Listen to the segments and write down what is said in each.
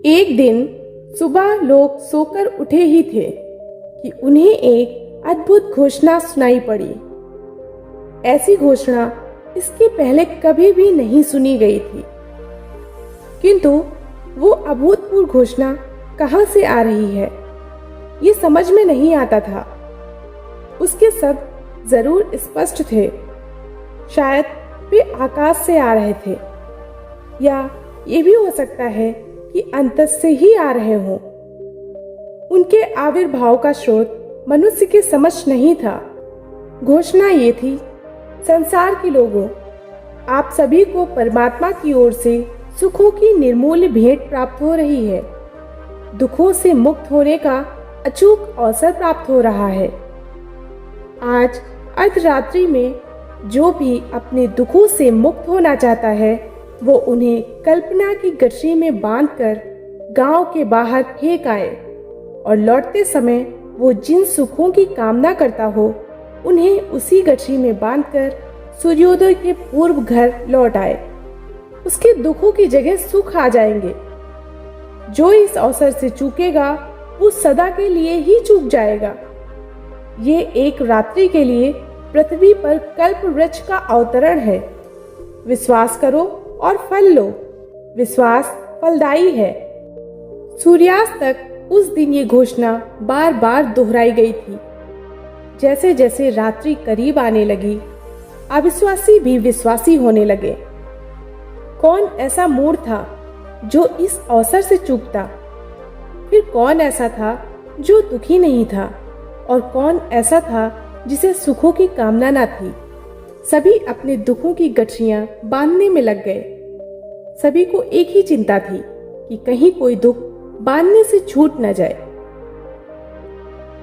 एक दिन सुबह लोग सोकर उठे ही थे कि उन्हें एक अद्भुत घोषणा सुनाई पड़ी। ऐसी घोषणा इसके पहले कभी भी नहीं सुनी गई थी, किंतु वो अभूतपूर्व घोषणा कहां से आ रही है, ये समझ में नहीं आता था। उसके शब्द जरूर स्पष्ट थे, शायद वे आकाश से आ रहे थे, या ये भी हो सकता है कि अंतस से ही आ रहे हों। उनके आविर्भाव का स्रोत मनुष्य के समझ नहीं था। घोषणा ये थी, संसार के लोगों, आप सभी को परमात्मा की ओर से सुखों की निर्मूल्य भेंट प्राप्त हो रही है। दुखों से मुक्त होने का अचूक अवसर प्राप्त हो रहा है। आज अर्धरात्रि में जो भी अपने दुखों से मुक्त होना चाहता है, वो उन्हें कल्पना की गठरी में बांधकर गांव के बाहर फेंक आए और लौटते समय वो जिन सुखों की कामना करता हो, उन्हें उसी गठरी में बांधकर सूर्योदय के पूर्व घर लौट आए। उसके दुखों की जगह सुख आ जाएंगे। जो इस अवसर से चूकेगा वो सदा के लिए ही चूक जाएगा। ये एक रात्रि के लिए पृथ्वी पर कल्प वृक्ष का अवतरण है। विश्वास करो और फल लो। विश्वास फलदायी है। सूर्यास्त तक उस दिन ये घोषणा बार बार दोहराई गई थी। जैसे जैसे रात्रि करीब आने लगी, अविश्वासी भी विश्वासी होने लगे। कौन ऐसा मूढ़ था जो इस अवसर से चूकता? फिर कौन ऐसा था जो दुखी नहीं था? और कौन ऐसा था जिसे सुखों की कामना न थी? सभी अपने दुखों की गठरियां बांधने में लग गए। सभी को एक ही चिंता थी कि कहीं कोई दुख बांधने से छूट न जाए।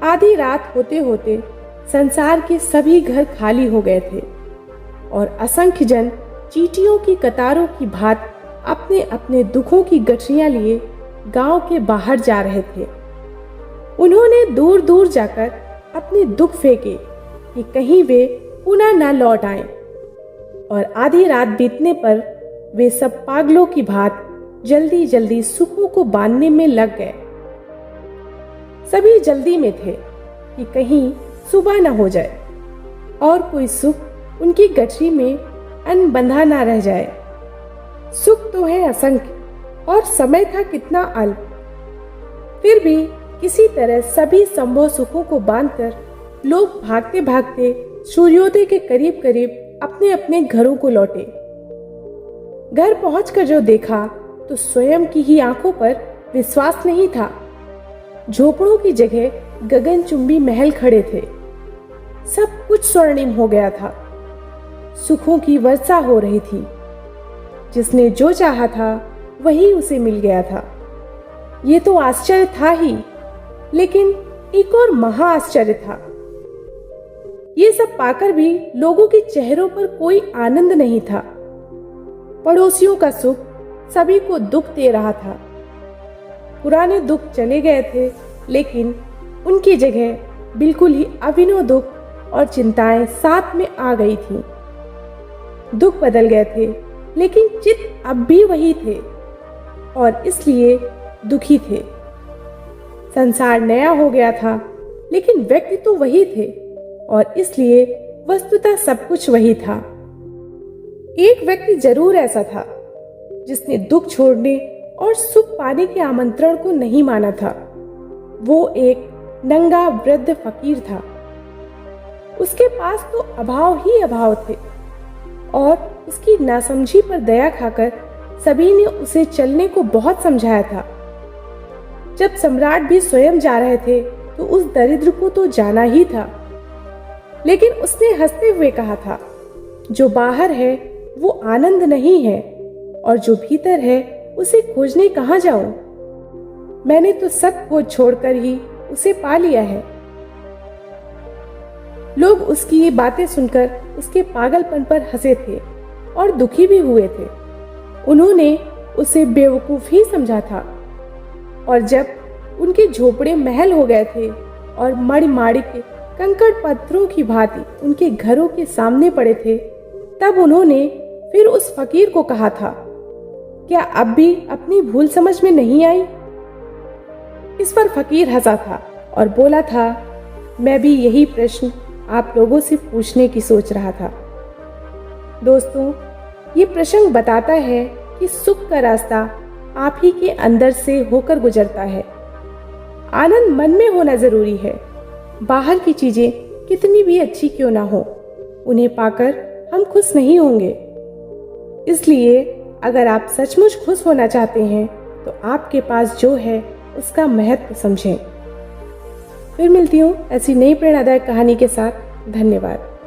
आधी रात होते होते संसार के सभी घर खाली हो गए थे और असंख्य जन चींटियों की कतारों की भांति अपने अपने दुखों की गठरियां लिए गांव के बाहर जा रहे थे। उन्होंने दूर दूर जाकर अपने दुख फेंके कि कहीं वे पुनः न लौट आए। और आधी रात बीतने पर वे सब पागलों की भांति जल्दी जल्दी सुखों को बांधने में लग गए। सभी जल्दी में थे कि कहीं सुबह न हो जाए और कोई सुख उनकी गठरी में अनबंधा न रह जाए। सुख तो है असंख्य और समय था कितना अल्प, फिर भी किसी तरह सभी संभव सुखों को बांधकर लोग भागते भागते सूर्योदय के करीब करीब अपने अपने घरों को लौटे। घर पहुंचकर जो देखा तो स्वयं की ही आंखों पर विश्वास नहीं था। झोपड़ों की जगह गगनचुंबी महल खड़े थे। सब कुछ स्वर्णिम हो गया था। सुखों की वर्षा हो रही थी। जिसने जो चाहा था वही उसे मिल गया था। ये तो आश्चर्य था ही, लेकिन एक और महा आश्चर्य था। ये सब पाकर भी लोगों के चेहरों पर कोई आनंद नहीं था। पड़ोसियों का सुख सभी को दुख दे रहा था। पुराने दुख चले गए थे, लेकिन उनकी जगह बिल्कुल ही अभिनव दुख और चिंताएं साथ में आ गई थीं। दुख बदल गए थे, लेकिन चित्त अब भी वही थे और इसलिए दुखी थे। संसार नया हो गया था, लेकिन व्यक्ति तो वही थे और इसलिए वस्तुतः सब कुछ वही था। एक व्यक्ति जरूर ऐसा था जिसने दुख छोड़ने और सुख पाने के आमंत्रण को नहीं माना था। वो एक नंगा वृद्ध फकीर था। उसके पास तो अभाव ही अभाव थे और उसकी नासमझी पर दया खाकर सभी ने उसे चलने को बहुत समझाया था। जब सम्राट भी स्वयं जा रहे थे तो उस दरिद्र को तो जाना ही था, लेकिन उसने हंसते हुए कहा था, जो बाहर है वो आनंद नहीं है और जो भीतर है उसे खोजने कहाँ जाऊं? मैंने तो सब खोज छोड़कर ही उसे पा लिया है। लोग उसकी ये बातें सुनकर उसके पागलपन पर हंसे थे और दुखी भी हुए थे। उन्होंने उसे बेवकूफ ही समझा था। और जब उनके झोपड़े महल हो गए थे और मणिमाणिक के कंकड़ पत्थरों की भांति उनके घरों के सामने पड़े थे, तब उन्होंने फिर उस फकीर को कहा था, क्या अब भी अपनी भूल समझ में नहीं आई? इस पर फकीर हंसा था और बोला था, मैं भी यही प्रश्न आप लोगों से पूछने की सोच रहा था। दोस्तों, ये प्रसंग बताता है कि सुख का रास्ता आप ही के अंदर से होकर गुजरता है। आनंद मन में होना जरूरी है। बाहर की चीजें कितनी भी अच्छी क्यों ना हो, उन्हें पाकर हम खुश नहीं होंगे। इसलिए अगर आप सचमुच खुश होना चाहते हैं तो आपके पास जो है उसका महत्व समझें। फिर मिलती हूँ ऐसी नई प्रेरणादायक कहानी के साथ। धन्यवाद।